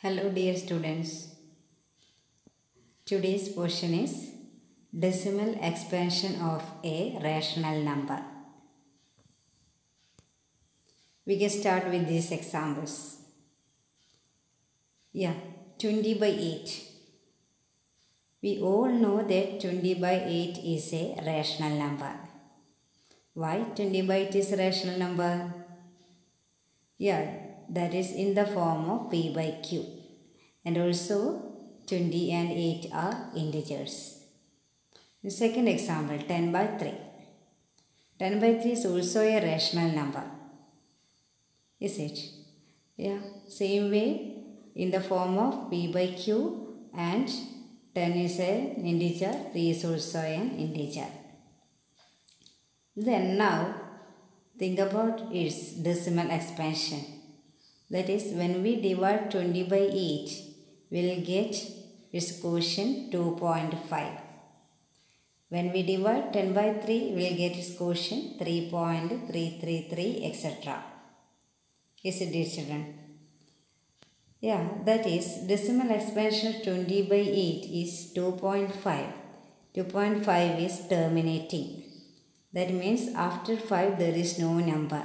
Hello dear students. Today's portion is decimal expansion of a rational number. We can start with these examples. 20 by 8. We all know that 20 by 8 is a rational number. Why 20 by 8 is a rational number? That is in the form of P by Q. And also 20 and 8 are integers. The second example, 10 by 3. 10 by 3 is also a rational number. Is it? Same way in the form of P by Q, and 10 is an integer, 3 is also an integer. Then now think about its decimal expansion. That is, when we divide 20 by 8, we will get its quotient 2.5. When we divide 10 by 3, we will get its quotient 3.333, etc. Is it, dear children? That is, decimal expansion of 20 by 8 is 2.5. 2.5 is terminating. That means after 5 there is no number,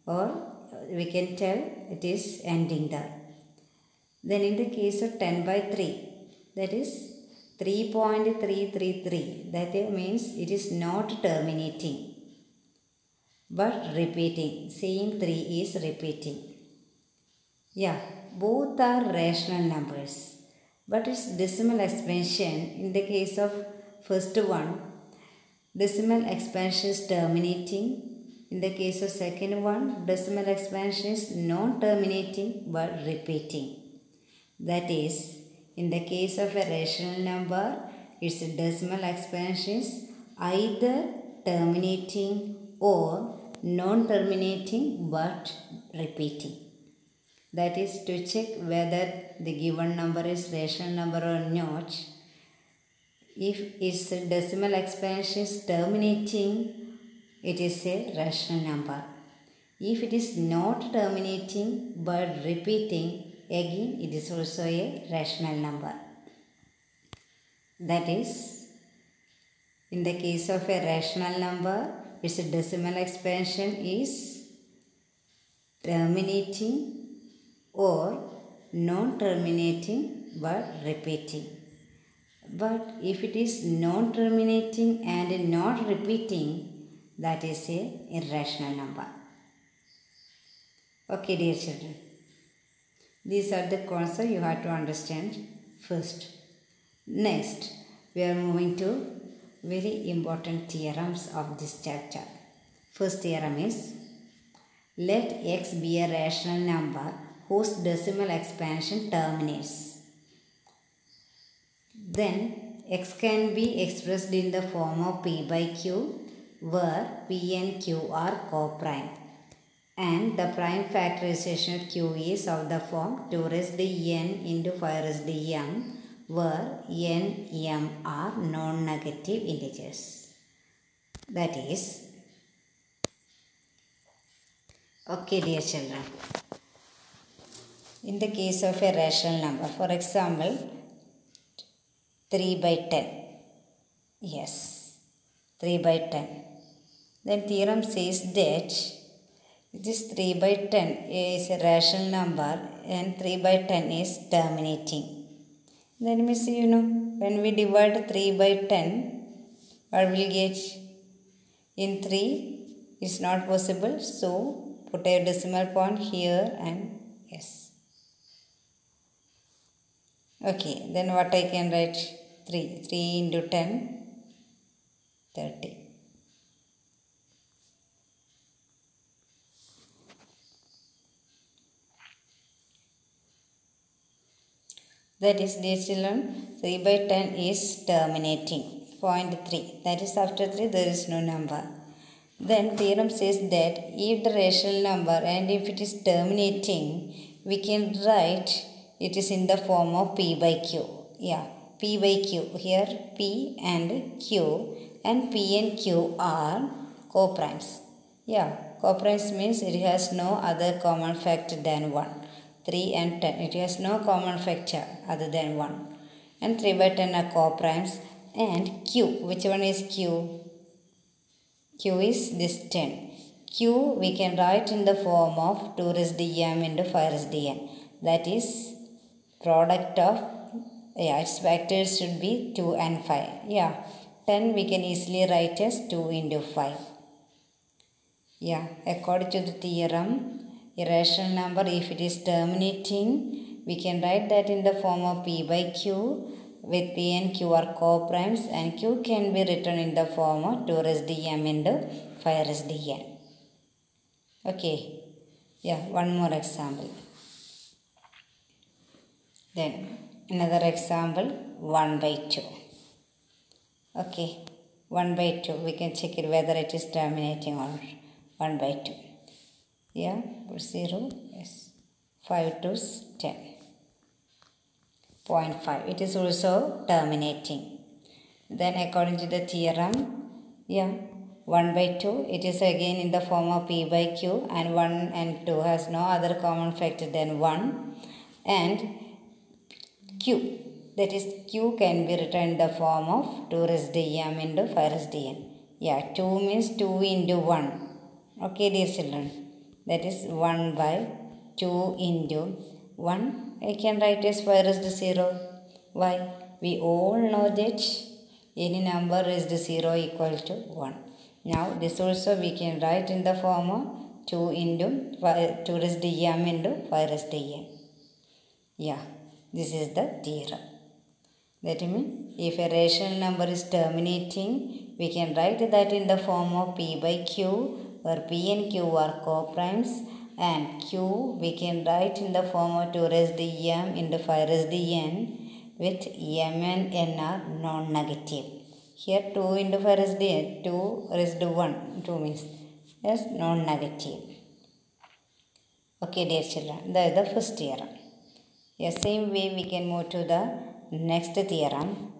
or we can tell it is ending there. Then in the case of 10 by 3, that is 3.333, that means it is not terminating but repeating. Same 3 is repeating. Both are rational numbers, but its decimal expansion, in the case of first one, decimal expansion is terminating. In the case of second one, decimal expansion is non-terminating but repeating. That is, in the case of a rational number, its decimal expansion is either terminating or non-terminating but repeating. That is, to check whether the given number is rational number or not, if its decimal expansion is terminating, it is a rational number. If it is not terminating but repeating, again it is also a rational number. That is, in the case of a rational number, its decimal expansion is terminating or non-terminating but repeating. But if it is non-terminating and not repeating, that is a irrational number. Okay, dear children. These are the concepts you have to understand first. Next, we are moving to very important theorems of this chapter. First theorem is, let x be a rational number whose decimal expansion terminates. Then x can be expressed in the form of P by Q, where P and Q are co-prime, and the prime factorization of Q is of the form 2 raised to n into 5 raised to m, where n, m are non-negative integers. That is, okay, dear children, in the case of a rational number, for example, 3 by 10. Yes, 3 by 10. Then theorem says that this 3 by 10 is a rational number and 3 by 10 is terminating. Then we see, when we divide 3 by 10, what will get? In 3, it's not possible. So, put a decimal point here and yes. Okay, then what I can write? 3. 3 into 10, 30. That is, dear children, 3 by 10 is terminating. Point 3. That is, after 3 there is no number. Then theorem says that if the rational number and if it is terminating, we can write it is in the form of P by Q. P by Q. Here P and Q, and P and Q are co-primes. Co-primes means it has no other common factor than 1. 3 and 10. It has no common factor other than 1. And 3 by 10 are co-primes. And Q, which one is Q? Q is this 10. Q we can write in the form of 2 raised to m into 5 raised to n. That is product of, its factors should be 2 and 5. 10 we can easily write as 2 into 5. According to the theorem, a rational number, if it is terminating, we can write that in the form of P by Q, with P and Q are co-primes, and Q can be written in the form of 2 raised to m into 5 raised to n. Okay. One more example. Then another example, 1 by 2. Okay. 1 by 2. We can check it whether it is terminating or 1 by 2. 0. Yes. 5 to 10. 0.5. It is also terminating. Then according to the theorem, 1 by 2, it is again in the form of P by Q, and 1 and 2 has no other common factor than 1. And Q, that is Q can be written in the form of 2 raised to m into 5 raised to n. 2 means 2 into 1. Okay, dear children. That is 1 by 2 into 1. I can write as 5 raised to 0. Why? We all know that any number raised to 0 equal to 1. Now this also we can write in the form of 2 into 5, 2 raised to m into 5 raised to n. This is the theorem. That means if a rational number is terminating, we can write that in the form of P by Q, where P and Q are co-primes, and Q we can write in the form of 2 raised to m into 5 raised to n, with m and n are non-negative. Here 2 into 5 raised to n, 2 raised to 1, 2 means yes, non-negative. Okay, dear children, that is the first theorem. Same way we can move to the next theorem.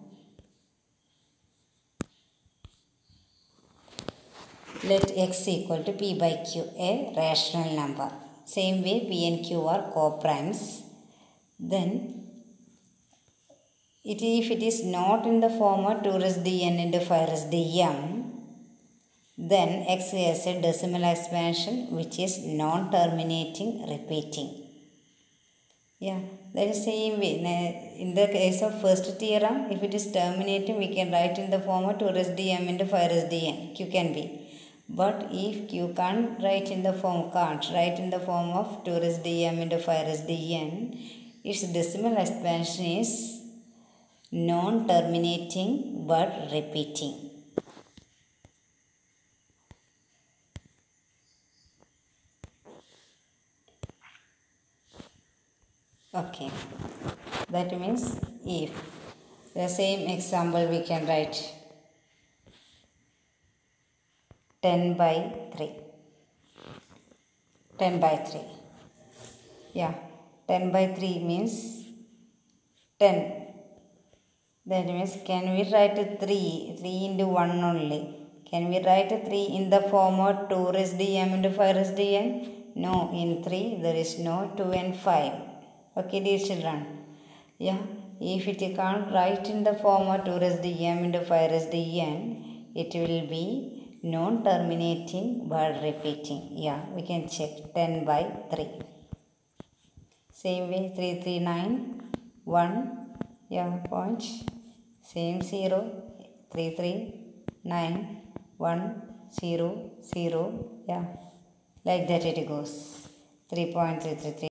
Let x equal to P by Q, a rational number. Same way P and Q are co-primes. Then if it is not in the form of 2 raised to n into 5 raised to m, then x has a decimal expansion which is non-terminating, repeating. That is same way. In the case of first theorem, if it is terminating, we can write in the form of 2 raised to m into 5 raised to n. Q can be. But if Q can't write in the form of 2 raised to m into 5 raised to n, its decimal expansion is non-terminating but repeating. Okay. That means if the same example we can write 10 by 3. 10 by 3. 10 by 3 means 10. That means can we write 3 into 1 only? Can we write 3 in the form of 2 raised to m into 5 raised to n? No, in 3 there is no 2 and 5. Okay, dear children. If it can't write in the form of 2 raised to m into 5 raised to n, it will be non-terminating but repeating. We can check 10 by 3. Same way 3, 3, 9, 1. Point. Same 0, 3, 3, 9, 1, 0, 0. Like that it goes. 3.333.